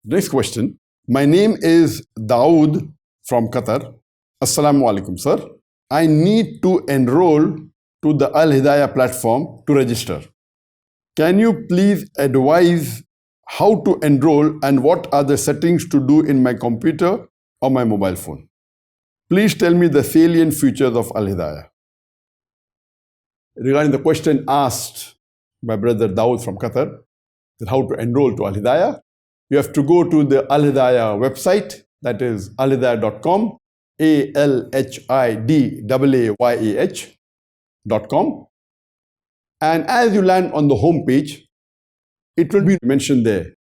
Next question. My name is Dawood from Qatar. Assalamu alaikum, sir. I need to enroll to the Al-Hidaayah platform to register. Can you please advise how to enroll and what are the settings to do in my computer or my mobile phone? Please tell me the salient features of Al-Hidaayah. Regarding the question asked by brother Dawood from Qatar, that how to enroll to Al-Hidaayah, you have to go to the Al-Hidaayah website, that is alhidaayah.com, alhidaayah.com. And as you land on the home page, it will be mentioned there,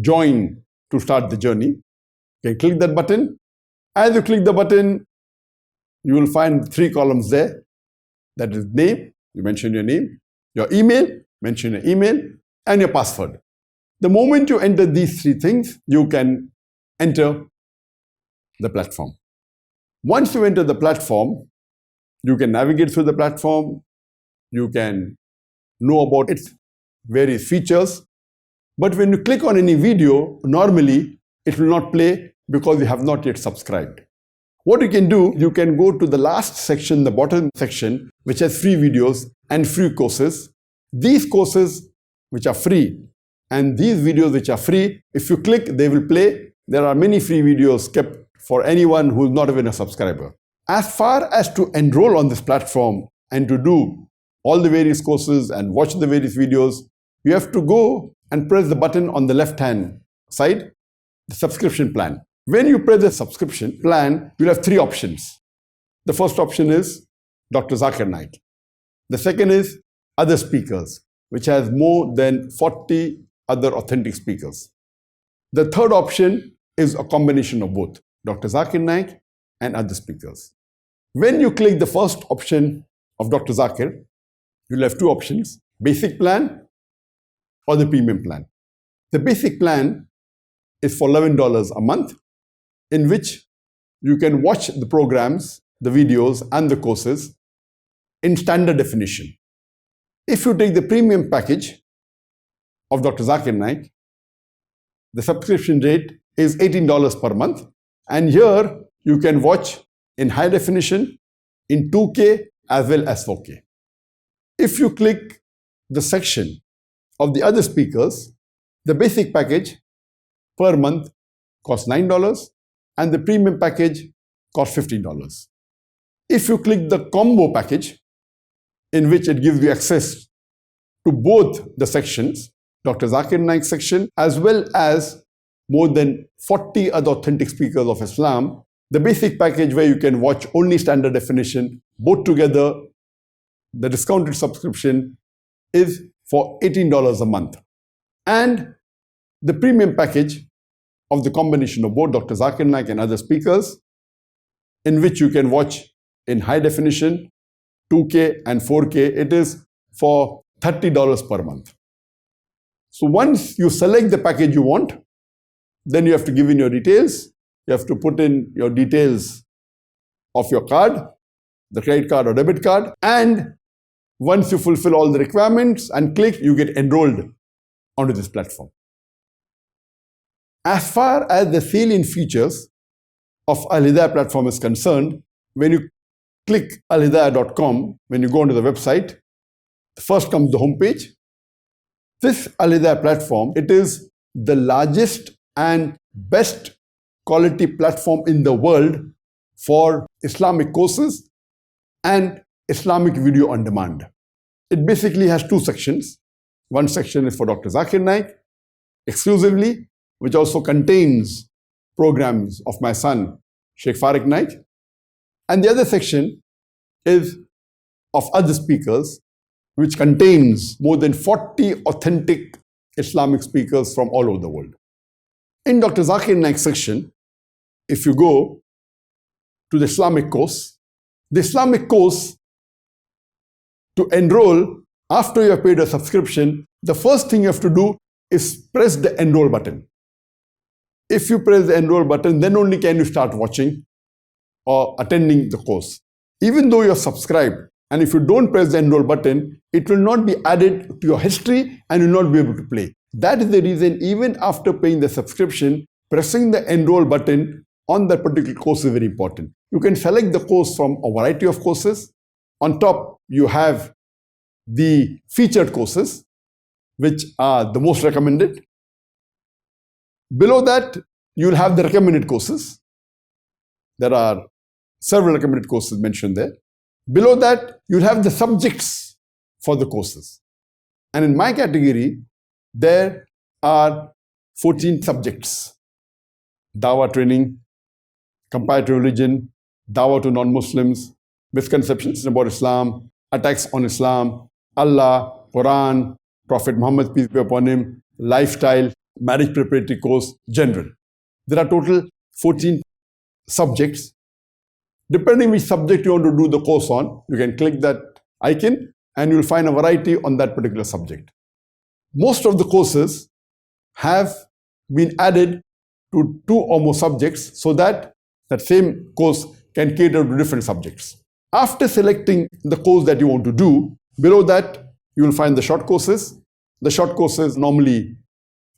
join to start the journey. You can click that button. As you click the button, you will find 3 columns there. That is name, you mention your name, your email, mention your email, and your password. The moment you enter these 3 things, you can enter the platform. Once you enter the platform, you can navigate through the platform, you can know about its various features. But when you click on any video, normally it will not play because you have not yet subscribed. What you can do, you can go to the last section, the bottom section, which has free videos and free courses. These courses which are free and these videos which are free, if you click, they will play. There are many free videos kept for anyone who is not even a subscriber. As far as to enroll on this platform and to do all the various courses and watch the various videos, you have to go and press the button on the left-hand side, the subscription plan. When you press the subscription plan, you'll have 3 options. The first option is Dr. Zakir Naik. The second is other speakers, which has more than 40 other authentic speakers. The third option is a combination of both, Dr. Zakir Naik and other speakers. When you click the first option of Dr. Zakir, you'll have 2 options, basic plan or the premium plan. The basic plan is for $11 a month, in which you can watch the programs, the videos and the courses in standard definition. If you take the premium package of Dr. Zakir Naik, the subscription rate is $18 per month, and here you can watch in high definition, in 2K as well as 4K. If you click the section of the other speakers, the basic package per month costs $9 and the premium package costs $15. If you click the combo package, in which it gives you access to both the sections, Dr. Zakir Naik section, as well as more than 40 other authentic speakers of Islam, the basic package where you can watch only standard definition, both together, the discounted subscription is for $18 a month. And the premium package of the combination of both Dr. Zakir Naik and other speakers, in which you can watch in high definition, 2K and 4K, it is for $30 per month. So once you select the package you want, then you have to give in your details. You have to put in your details of your card, the credit card or debit card, and once you fulfill all the requirements and click, you get enrolled onto this platform. As far as the salient features of Al-Hidaayah platform is concerned, when you click alhidaayah.com, when you go onto the website, first comes the homepage. This Al-Hidaayah platform, it is the largest and best quality platform in the world for Islamic courses and Islamic video on demand. It basically has 2 sections. One section is for Dr. Zakir Naik exclusively, which also contains programs of my son, Sheikh Farik Naik. And the other section is of other speakers, which contains more than 40 authentic Islamic speakers from all over the world. In Dr. Zakir Naik section, if you go to the Islamic course to enroll after you have paid a subscription, the first thing you have to do is press the enroll button. If you press the enroll button, then only can you start watching or attending the course. Even though you are subscribed, and if you don't press the enroll button, it will not be added to your history and you will not be able to play. That is the reason, even after paying the subscription, pressing the enroll button on that particular course is very important. You can select the course from a variety of courses. On top, you have the featured courses, which are the most recommended. Below that, you'll have the recommended courses. There are several recommended courses mentioned there. Below that, you'll have the subjects for the courses. And in my category, there are 14 subjects. Dawah training, comparative religion, Dawah to non-Muslims, misconceptions about Islam, attacks on Islam, Allah, Quran, Prophet Muhammad, peace be upon him, lifestyle, marriage preparatory course, general. There are total 14 subjects. Depending which subject you want to do the course on, you can click that icon and you'll find a variety on that particular subject. Most of the courses have been added to 2 or more subjects so that that same course can cater to different subjects. After selecting the course that you want to do, below that you will find the short courses. The short courses normally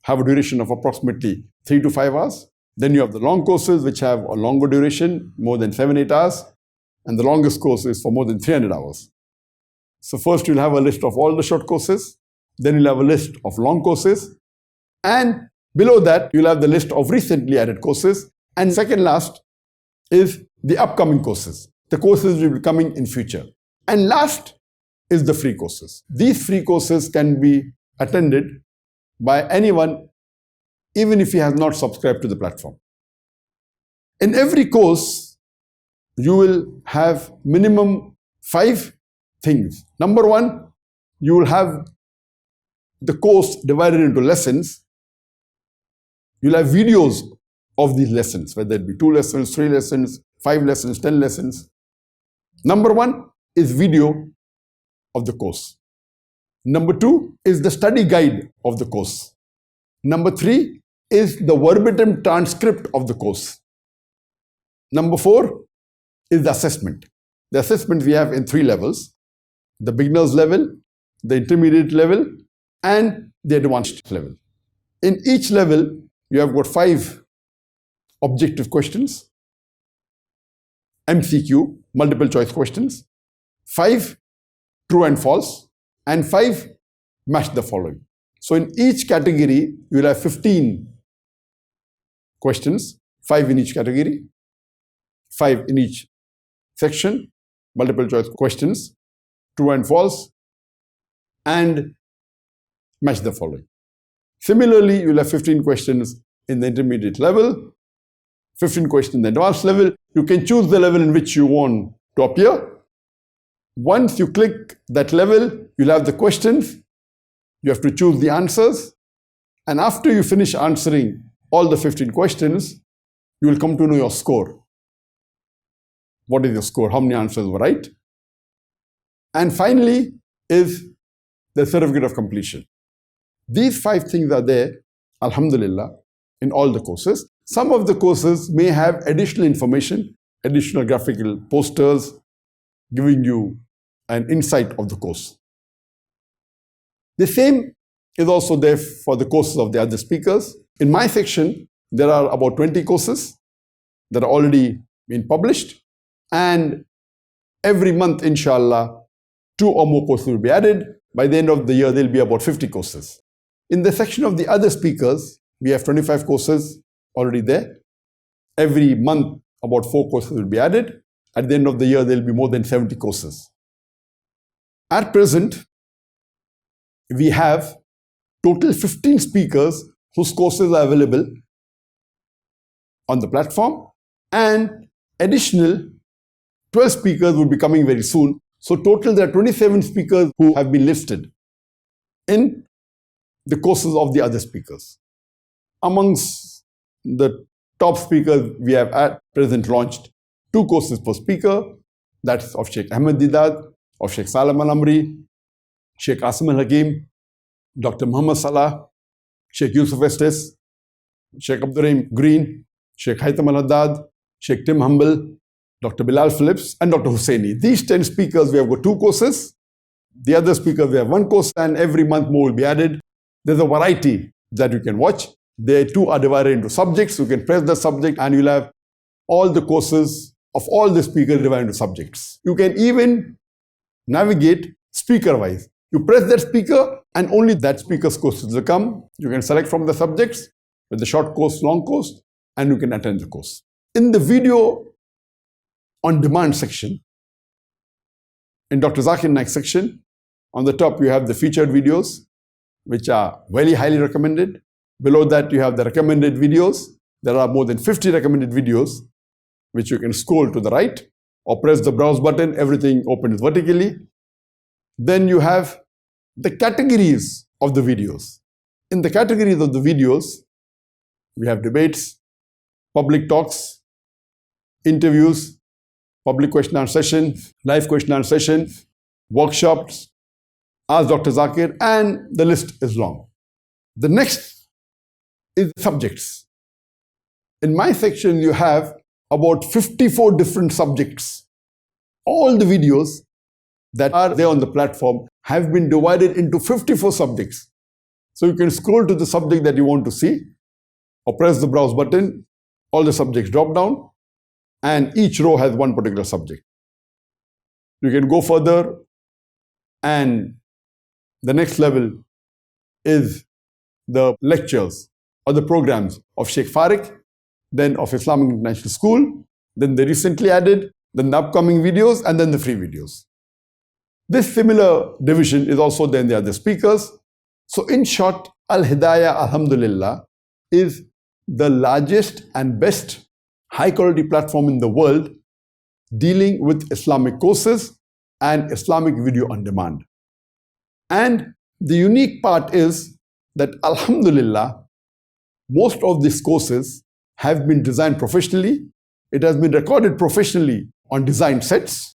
have a duration of approximately 3 to 5 hours. Then you have the long courses which have a longer duration, more than 7-8 hours. And the longest course is for more than 300 hours. So first you'll have a list of all the short courses. Then you'll have a list of long courses. And below that, you'll have the list of recently added courses. And second last is the upcoming courses. The courses will be coming in future. And last is the free courses. These free courses can be attended by anyone, even if he has not subscribed to the platform. In every course, you will have minimum 5 things. Number 1, you will have the course divided into lessons. You'll have videos of these lessons, whether it be 2 lessons, 3 lessons, 5 lessons, 10 lessons. Number 1 is video of the course. Number 2 is the study guide of the course. Number 3 is the verbatim transcript of the course. Number 4 is the assessment. The assessment we have in 3 levels: the beginner's level, the intermediate level, and the advanced level. In each level, you have got 5 objective questions, MCQ, multiple choice questions, 5 true and false, and 5 match the following. So in each category, you will have 15 questions, 5 in each category, 5 in each section, multiple choice questions, true and false, and match the following. Similarly, you will have 15 questions in the intermediate level, 15 questions in the advanced level. You can choose the level in which you want to appear. Once you click that level, you'll have the questions. You have to choose the answers. And after you finish answering all the 15 questions, you will come to know your score. What is your score? How many answers were right? And finally is the certificate of completion. These 5 things are there, alhamdulillah, in all the courses. Some of the courses may have additional information, additional graphical posters, giving you an insight of the course. The same is also there for the courses of the other speakers. In my section, there are about 20 courses that are already been published, and every month, inshallah, 2 or more courses will be added. By the end of the year, there will be about 50 courses. In the section of the other speakers, we have 25 courses already there. Every month, about 4 courses will be added. At the end of the year, there will be more than 70 courses. At present, we have total 15 speakers whose courses are available on the platform, and additional 12 speakers will be coming very soon. So total there are 27 speakers who have been listed in the courses of the other speakers. Amongst the top speakers, we have at present launched 2 courses per speaker. That's of Sheikh Ahmed Deedat, of Sheikh Salam Al-Amri, Sheikh Asim Al-Hakim, Dr. Muhammad Salah, Sheikh Yusuf Estes, Sheikh Abdurrahim Green, Sheikh Haitham Al-Haddad, Sheikh Tim Humble, Dr. Bilal Phillips, and Dr. Hussaini. These 10 speakers, we have got 2 courses. The other speakers, we have 1 course, and every month more will be added. There's a variety that you can watch. They too are divided into subjects. You can press the subject and you'll have all the courses of all the speakers divided into subjects. You can even navigate speaker-wise. You press that speaker and only that speaker's courses will come. You can select from the subjects with the short course, long course, and you can attend the course. In the video on demand section, in Dr. Zakir Naik section, on the top you have the featured videos, which are very highly recommended. Below that you have the recommended videos. There are more than 50 recommended videos, which you can scroll to the right or press the browse button. Everything opens vertically. Then you have the categories of the videos. In the categories of the videos, we have debates, public talks, interviews, public question and answer session, live question and answer session, workshops, Ask Dr. Zakir, and the list is long. The next is subjects. In my section, you have about 54 different subjects. All the videos that are there on the platform have been divided into 54 subjects. So you can scroll to the subject that you want to see or press the browse button. All the subjects drop down and each row has one particular subject. You can go further, and the next level is the lectures or the programs of Sheikh Farik, then of Islamic International School, then they recently added, then the upcoming videos, and then the free videos. This similar division is also there in the other speakers. So in short, Al-Hidaayah, Alhamdulillah, is the largest and best high-quality platform in the world dealing with Islamic courses and Islamic video on demand. And the unique part is that, Alhamdulillah, most of these courses have been designed professionally. It has been recorded professionally on design sets.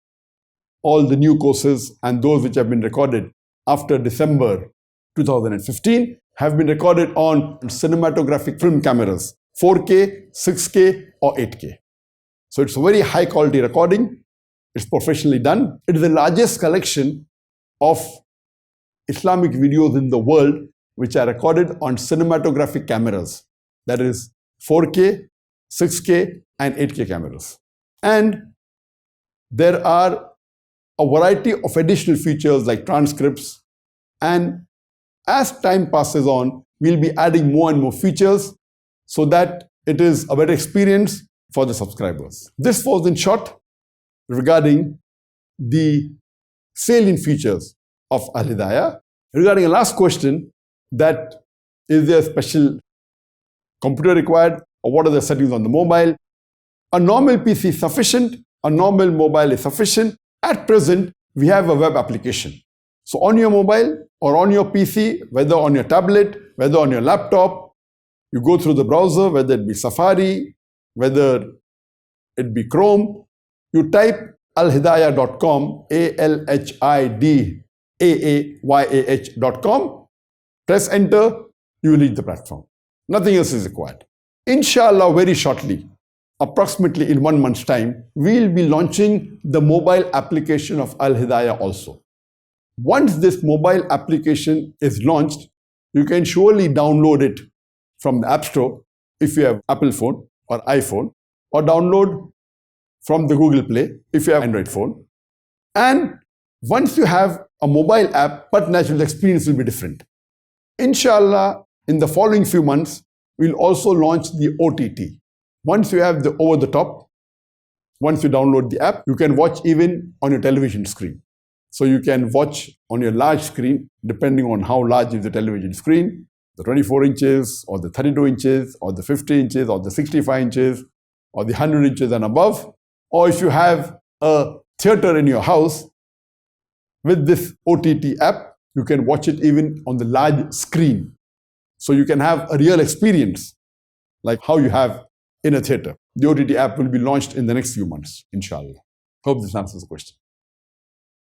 All the new courses and those which have been recorded after December 2015 have been recorded on cinematographic film cameras, 4K, 6K or 8K. So it's a very high quality recording. It's professionally done. It is the largest collection of Islamic videos in the world which are recorded on cinematographic cameras. That is 4K, 6K and 8K cameras. And there are a variety of additional features like transcripts, and as time passes on, we'll be adding more and more features so that it is a better experience for the subscribers. This was in short regarding the salient features of Al-Hidaayah. Regarding a last question, that is there a special computer required or what are the settings on the mobile? A normal PC is sufficient, a normal mobile is sufficient. At present, we have a web application. So on your mobile or on your PC, whether on your tablet, whether on your laptop, you go through the browser, whether it be Safari, whether it be Chrome, you type alhidaayah.com, alhidaayah.com, press enter, you will reach the platform. Nothing else is required. Inshallah, very shortly, approximately in 1 month's time, we will be launching the mobile application of Al-Hidaayah also. Once this mobile application is launched, you can surely download it from the App Store if you have Apple phone or iPhone, or download from the Google Play if you have Android phone. And once you have a mobile app, but naturally the experience will be different. Inshallah, in the following few months, we'll also launch the OTT. Once you have the over-the-top, once you download the app, you can watch even on your television screen. So you can watch on your large screen, depending on how large is the television screen, the 24 inches or the 32 inches or the 50 inches or the 65 inches or the 100 inches and above. Or if you have a theater in your house, with this OTT app, you can watch it even on the large screen. So you can have a real experience like how you have in a theater. The OTT app will be launched in the next few months, inshallah. Hope this answers the question.